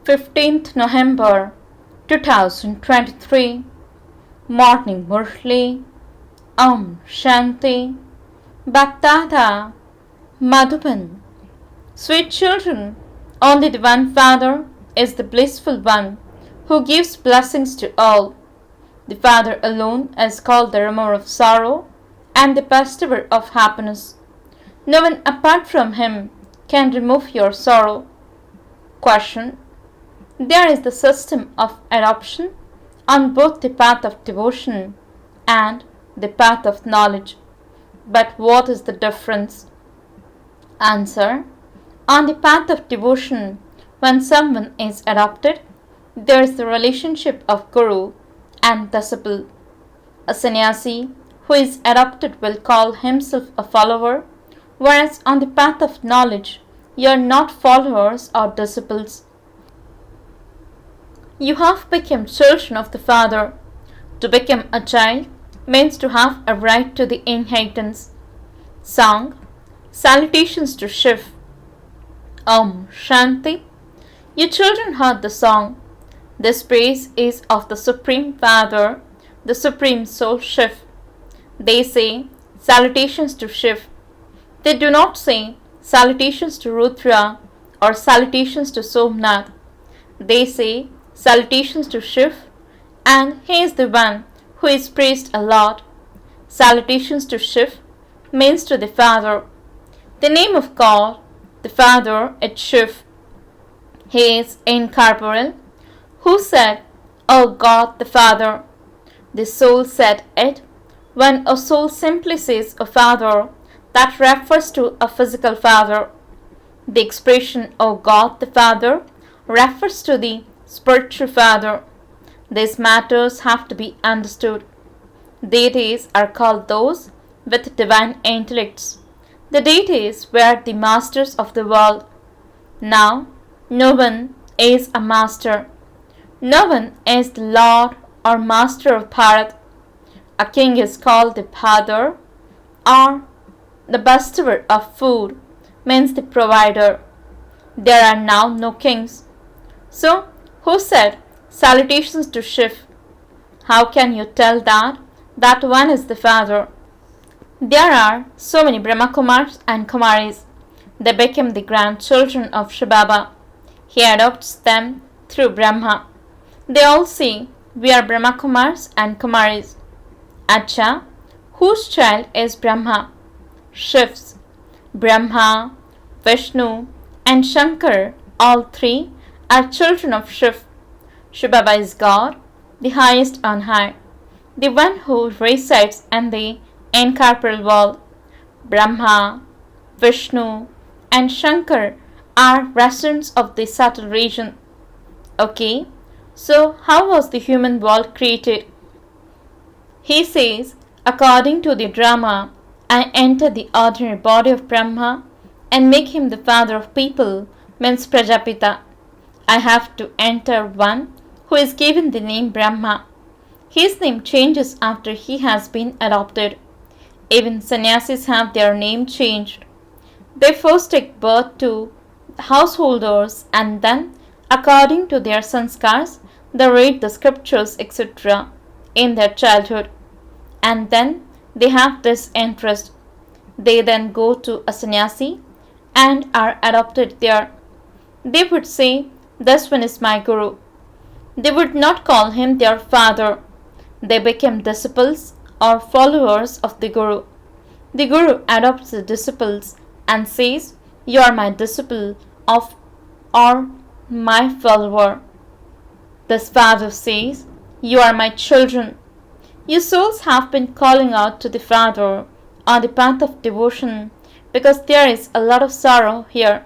15th November 2023. Morning Murli. Om Shanti. BapDada. Madhuban. Sweet children, only the one Father is the blissful one who gives blessings to all. The Father alone is called the remover of sorrow and the bestower of happiness. No one apart from him can remove your sorrow. Question. There is the system of adoption on both the path of devotion and the path of knowledge. But what is the difference? Answer. On the path of devotion, when someone is adopted, there is the relationship of Guru and disciple. A sannyasi who is adopted will call himself a follower, whereas on the path of knowledge, you are not followers or disciples. You have become children of the Father. To become a child means to have a right to the inheritance. Song. Salutations to Shiv. Om Shanti. You children heard the song. This praise is of the Supreme Father, the Supreme Soul Shiv. They say salutations to Shiv. They do not say salutations to Rudra or salutations to Somnath. They say salutations to Shiv, and he is the one who is praised a lot. Salutations to Shiv means to the Father. The name of God, the Father, is Shiv. He is incorporeal. Who said, O God the Father? The soul said it. When a soul simply says a Father, that refers to a physical father. The expression O God the Father refers to the spiritual Father. These matters have to be understood. Deities are called those with divine intellects. The deities were the masters of the world. Now, no one is a master. No one is the Lord or Master of Bharat. A king is called the Father, or the bestower of food means the provider. There are now no kings. So, who said salutations to Shiv? How can you tell that one is the Father? There are so many Brahma Kumaris and Kumaris. They become the grandchildren of shivbaba. He adopts them through Brahma. They all say, we are Brahma Kumars and Kumaris. Acha, whose child is Brahma? Shiv's. Brahma, Vishnu and Shankar, all three, are children of Shiv. Shivbaba is God, the highest on high, the one who resides in the incorporeal world. Brahma, Vishnu and Shankar are residents of the subtle region. Okay, so how was the human world created? He says, according to the drama, I enter the ordinary body of Brahma and make him the father of people, means Prajapita. I have to enter one who is given the name Brahma. His name changes after he has been adopted. Even sannyasis have their name changed. They first take birth to householders and then, according to their sanskars, they read the scriptures, etc. in their childhood. And then they have this interest. They then go to a sannyasi and are adopted there. They would say, this one is my guru. They would not call him their father. They become disciples or followers of the guru. The guru adopts the disciples and says, you are my disciple or my follower. This father says, you are my children. You souls have been calling out to the Father on the path of devotion because there is a lot of sorrow here.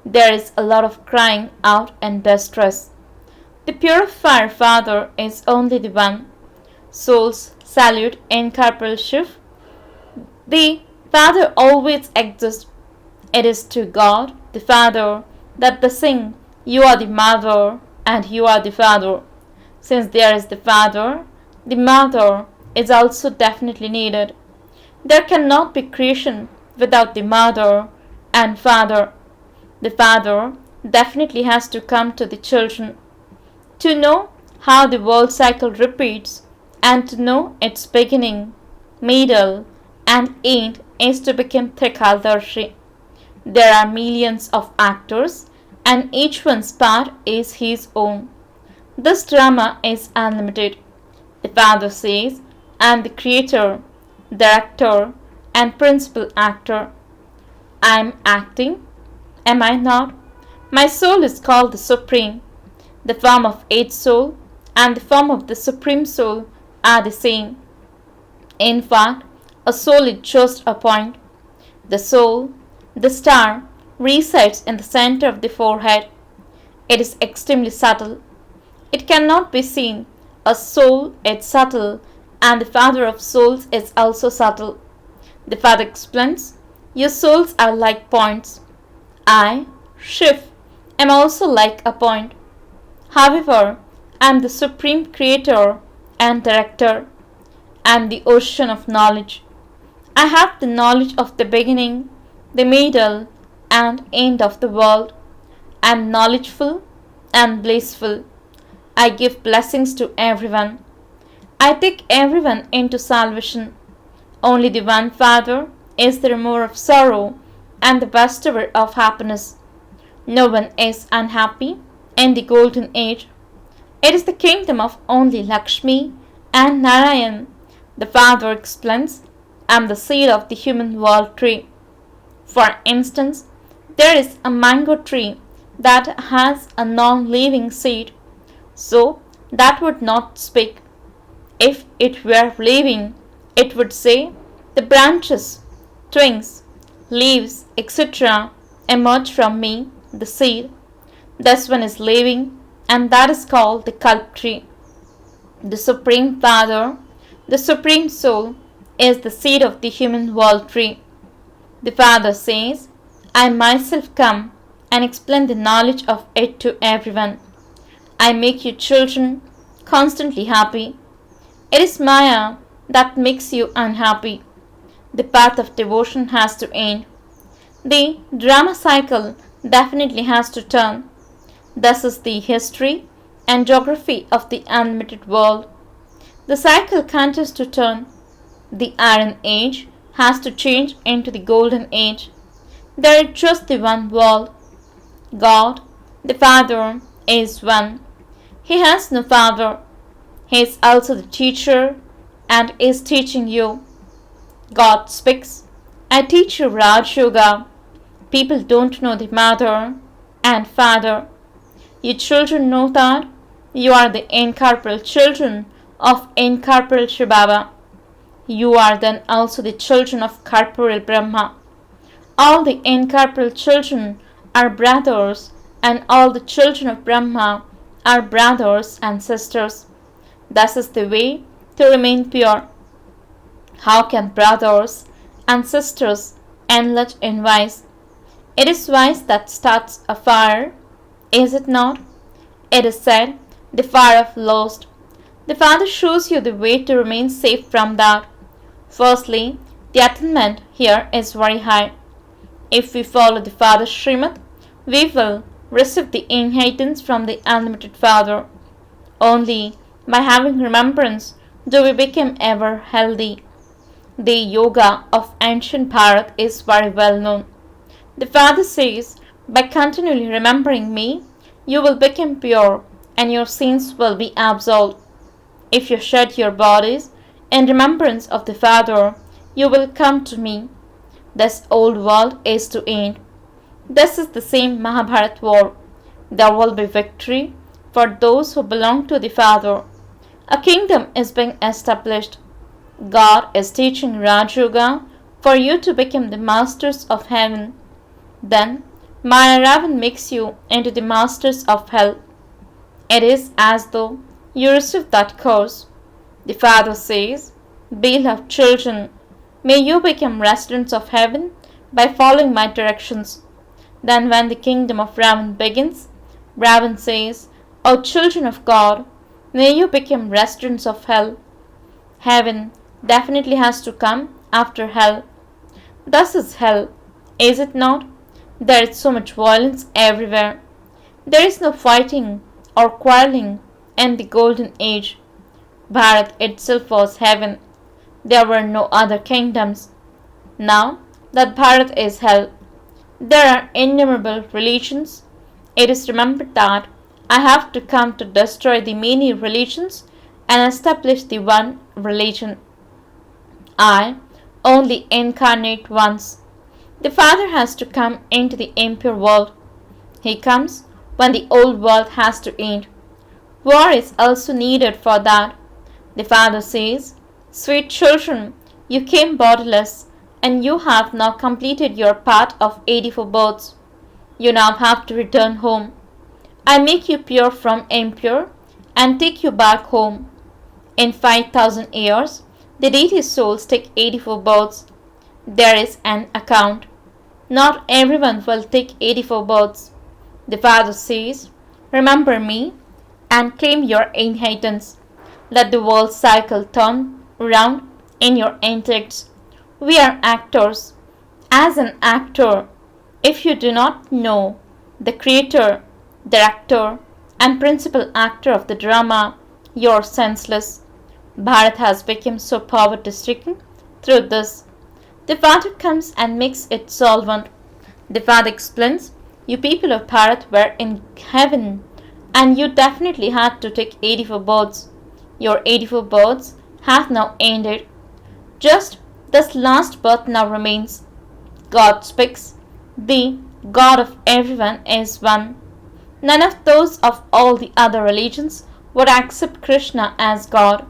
There is a lot of crying out and distress. The purifier Father is only the one. Souls salute incorporeal Shiv. The Father always exists. It is to God, the Father, that they sing, you are the Mother and you are the Father. Since there is the Father, the Mother is also definitely needed. There cannot be creation without the Mother and Father. The Father definitely has to come to the children. To know how the world cycle repeats and to know its beginning, middle, and end is to become Trikaldarshi. There are millions of actors and each one's part is his own. This drama is unlimited. The Father says, I am the creator, director, and principal actor. I am acting, am I not? My soul is called the Supreme. The form of each soul and the form of the Supreme Soul are the same. In fact, a soul is just a point. The soul, the star, resides in the center of the forehead. It is extremely subtle. It cannot be seen. A soul is subtle, and the Father of souls is also subtle. The Father explains, your souls are like points. I, Shiv, am also like a point. However, I am the Supreme Creator and Director. I am the ocean of knowledge. I have the knowledge of the beginning, the middle, and end of the world. I am knowledgeful and blissful. I give blessings to everyone. I take everyone into salvation. Only the one Father is the remover of sorrow and the bestower of happiness. No one is unhappy in the golden age. It is the kingdom of only Lakshmi and Narayan. The Father explains, I am the seed of the human world tree. For instance, there is a mango tree that has a non-living seed, so that would not speak. If it were living, it would say, the branches, twigs, leaves, etc. emerge from me, the seed. This one is living, and that is called the Kalp tree. The Supreme Father, the Supreme Soul, is the seed of the human world tree. The Father says, I myself come and explain the knowledge of it to everyone. I make you children constantly happy. It is Maya that makes you unhappy. The path of devotion has to end. The drama cycle definitely has to turn. This is the history and geography of the unlimited world. The cycle continues to turn. The Iron Age has to change into the Golden Age. There is just the one world. God, the Father, is one. He has no father. He is also the teacher and is teaching you. God speaks, I teach you Raj Yoga. People don't know the mother and father. You children know that you are the incorporeal children of incorporeal shivbaba. You are then also the children of corporeal Brahma. All the incorporeal children are brothers, and all the children of Brahma are brothers and sisters. This is the way to remain pure. How can brothers and sisters enlarge in vice? It is vice that starts a fire, is it not? It is said, the fire of lust. The Father shows you the way to remain safe from that. Firstly, the attainment here is very high. If we follow the Father's Srimad, we will receive the inheritance from the unlimited Father. Only by having remembrance do we become ever healthy. The yoga of ancient Bharat is very well known. The Father says, by continually remembering me, you will become pure and your sins will be absolved. If you shed your bodies in remembrance of the Father, you will come to me. This old world is to end. This is the same Mahabharat war. There will be victory for those who belong to the Father. A kingdom is being established. God is teaching Raj Yoga for you to become the masters of heaven. Then Maya Ravan makes you into the masters of hell. It is as though you receive that course. The Father says, beloved children, may you become residents of heaven by following my directions. Then when the kingdom of Ravan begins, Ravan says, O children of God, may you become residents of hell. Heaven definitely has to come after hell. Thus is hell, is it not? There is so much violence everywhere. There is no fighting or quarreling in the golden age. Bharat itself was heaven. There were no other kingdoms. Now that Bharat is hell, there are innumerable religions. It is remembered that I have to come to destroy the many religions and establish the one religion. I only incarnate once. The Father has to come into the impure world. He comes when the old world has to end. War is also needed for that. The Father says, "Sweet children, you came bodiless, and you have now completed your part of 84 births. You now have to return home. I make you pure from impure and take you back home. In 5,000 years, the deity's souls take 84 births. There is an account. Not everyone will take 84 births. The Father says, remember me and claim your inheritance. Let the world cycle turn round in your intellects. We are actors. As an actor, if you do not know the creator, director, and principal actor of the drama, you are senseless. Bharat has become so poverty-stricken through this. The Father comes and makes it solvent. The Father explains, you people of Bharat were in heaven, and you definitely had to take 84 births. Your 84 births have now ended. Just this last birth now remains. God speaks. The God of everyone is one. None of those of all the other religions would accept Krishna as God.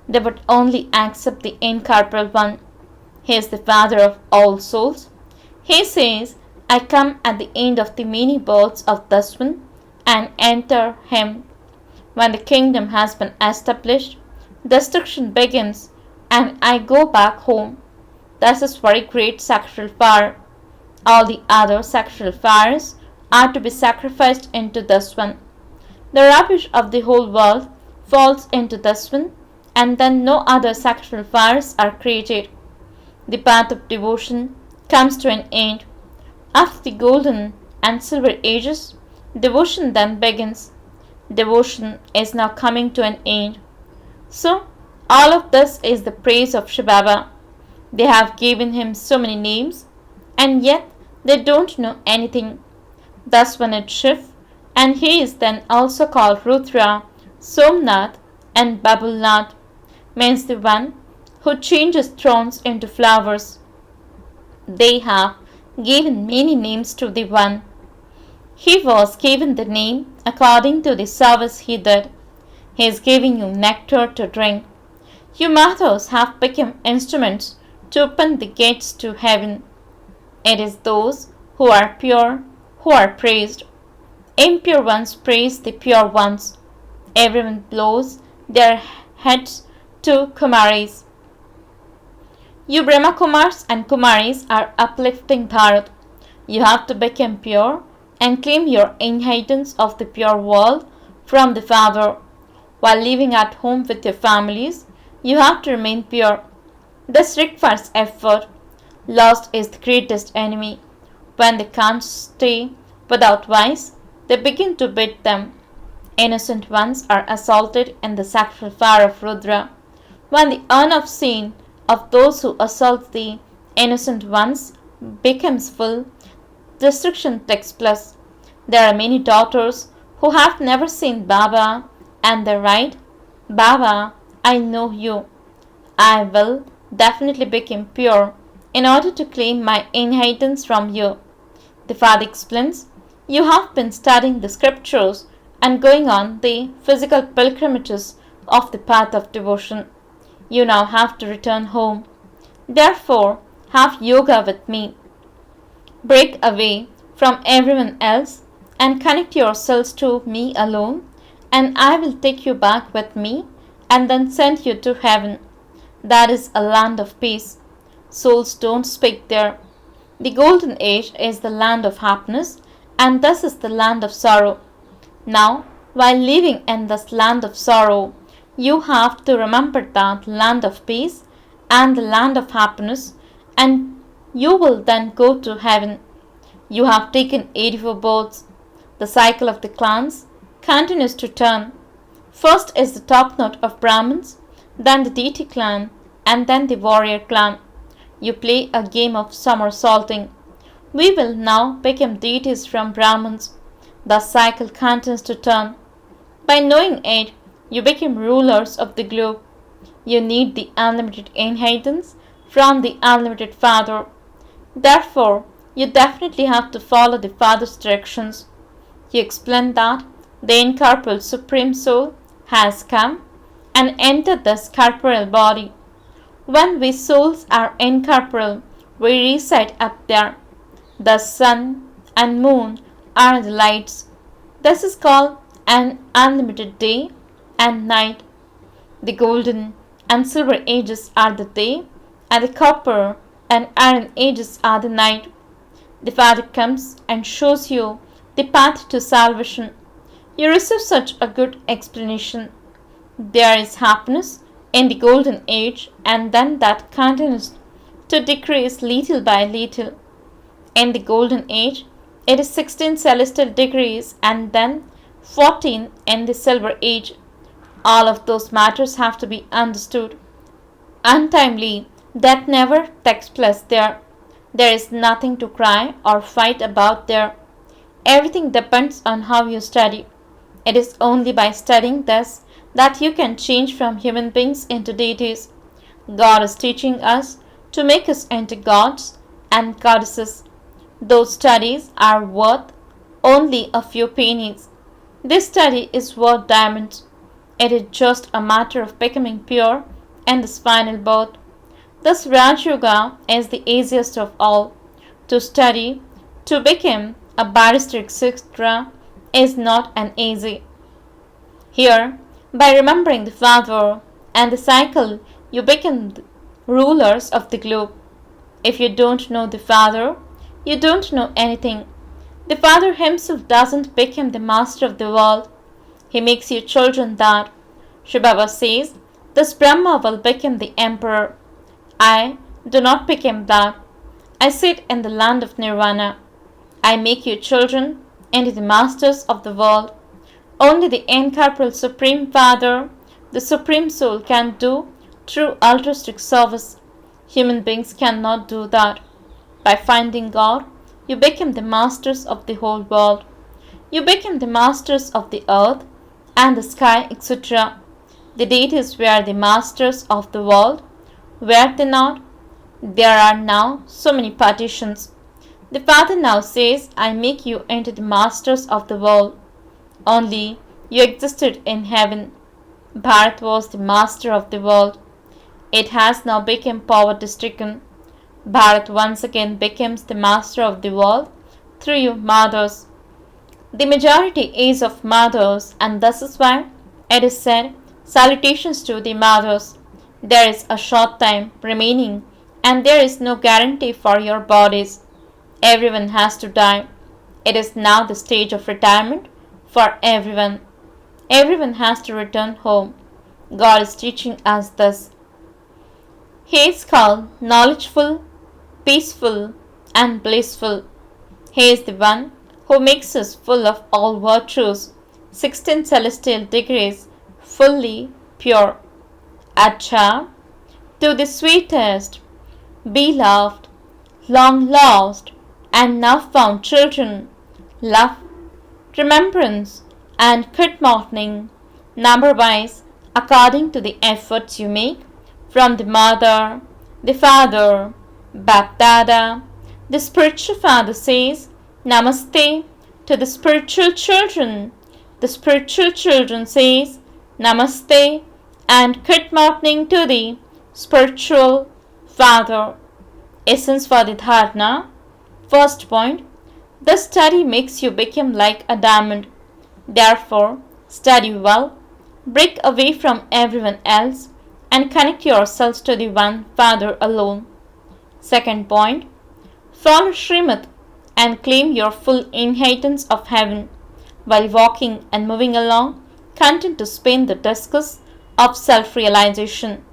They would only accept the incorporeal one. He is the Father of all souls. He says, I come at the end of the many births of this one and enter him. When the kingdom has been established, destruction begins and I go back home. This is very great sacrificial fire. All the other sacrificial fires are to be sacrificed into this one. The rubbish of the whole world falls into this one, and then no other sacrificial fires are created. The path of devotion comes to an end. After the golden and silver ages, devotion then begins. Devotion is now coming to an end. So, all of this is the praise of shivbaba. They have given him so many names, and yet they don't know anything. Thus one is Shiv, and he is then also called Rudra, Somnath, and Babulnath, means the one who changes thrones into flowers. They have given many names to the one. He was given the name according to the service he did. He is giving you nectar to drink. You mothers have become instruments to open the gates to heaven. It is those who are pure who are praised. Impure ones praise the pure ones. Everyone blows their heads to Kumaris. You Brahma Kumars and Kumaris are uplifting Bharat. You have to become pure and claim your inheritance of the pure world from the Father. While living at home with your families, you have to remain pure. This requires effort. Lust is the greatest enemy. When they can't stay without vice, they begin to beat them. Innocent ones are assaulted in the sacrificial fire of Rudra. When the urn of sin of those who assault the innocent ones becomes full, destruction takes place. There are many daughters who have never seen Baba, and they write, Baba, I know you. I will definitely become pure in order to claim my inheritance from you. The Father explains, you have been studying the scriptures and going on the physical pilgrimages of the path of devotion. You now have to return home. Therefore, have yoga with me. Break away from everyone else and connect yourselves to me alone, and I will take you back with me and then send you to heaven. That is a land of peace. Souls don't speak there. The golden age is the land of happiness, and this is the land of sorrow. Now, while living in this land of sorrow, you have to remember that land of peace and the land of happiness, and you will then go to heaven. You have taken 84 births. The cycle of the clans continues to turn. First is the top note of Brahmins, then the deity clan, and then the warrior clan. You play a game of somersaulting. We will now become deities from Brahmins. The cycle continues to turn. By knowing it, you become rulers of the globe. You need the unlimited inheritance from the unlimited Father. Therefore, you definitely have to follow the Father's directions. He explained that the incorporeal Supreme Soul has come and entered this corporeal body. When we souls are incorporeal, we reside up there. The sun and moon are the lights. This is called an unlimited day and night. The golden and silver ages are the day, and the copper and iron ages are the night. The Father comes and shows you the path to salvation. You receive such a good explanation. There is happiness in the golden age, and then that continues to decrease little by little. In the golden age, it is 16 celestial degrees and then 14 in the silver age. All of those matters have to be understood. Untimely death never takes place there. There is nothing to cry or fight about there. Everything depends on how you study. It is only by studying this that you can change from human beings into deities. God is teaching us to make us into gods and goddesses. Those studies are worth only a few pennies. This study is worth diamonds. It is just a matter of becoming pure in this final birth. This Raj Yoga is the easiest of all. To study, to become a barrister, etc., is not an easy. Here, by remembering the Father and the cycle, you become rulers of the globe. If you don't know the Father, you don't know anything. The Father himself doesn't become the master of the world. He makes you children that. Shivbaba says, this Brahma will become the emperor. I do not become that. I sit in the land of Nirvana. I make you children into the masters of the world. Only the incorporeal Supreme Father, the Supreme Soul, can do true altruistic service. Human beings cannot do that. By finding God, you become the masters of the whole world. You become the masters of the earth and the sky, etc. The deities were the masters of the world, were they not? There are now so many partitions. The Father now says, I make you into the masters of the world. Only you existed in heaven. Bharat was the master of the world. It has now become poverty-stricken. Bharat once again becomes the master of the world through you mothers. The majority is of mothers, and thus is why it is said, salutations to the mothers. There is a short time remaining, and there is no guarantee for your bodies. Everyone has to die. It is now the stage of retirement for everyone. Everyone has to return home. God is teaching us this. He is called knowledgeful, peaceful, and blissful. He is the one who makes us full of all virtues, 16 celestial degrees, fully pure. Acha, to the sweetest, beloved, long lost, and now found children, love, remembrance, and good morning, number-wise, according to the efforts you make, from the Mother, the Father, BapDada. The spiritual Father says, Namaste to the spiritual children. The spiritual children says, Namaste and good morning to the spiritual Father. Essence for the dharana. First point, the study makes you become like a diamond. Therefore, study well, break away from everyone else, and connect yourselves to the one Father alone. Second point, follow Srimad and claim your full inheritance of heaven. While walking and moving along, continue to spin the discus of self-realization.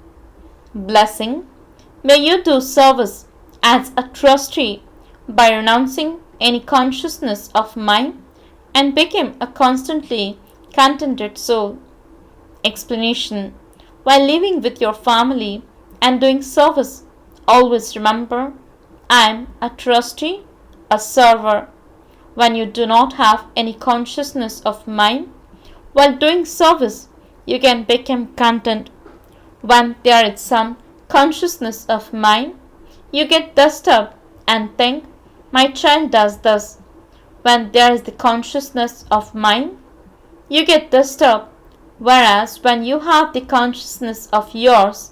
Blessing, may you do service as a trustee by renouncing any consciousness of mind and become a constantly contented soul. Explanation: while living with your family and doing service, always remember, I am a trustee, a server. When you do not have any consciousness of mind, while doing service, you can become content. When there is some consciousness of mind, you get disturbed and think, my child does this. When there is the consciousness of mind, you get disturbed, whereas when you have the consciousness of yours,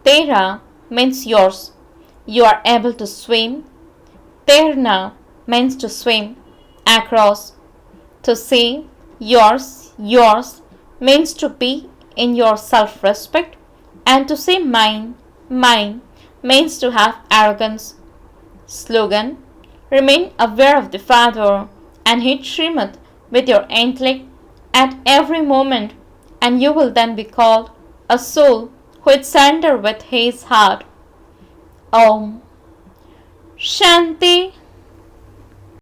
Tera means yours, you are able to swim. Terna means to swim across. To say yours, yours means to be in your self-respect, and to say mine, mine means to have arrogance. Slogan: remain aware of the Father and hit Srimad with your intellect at every moment, and you will then be called a soul who would surrender with his heart. Om Shanti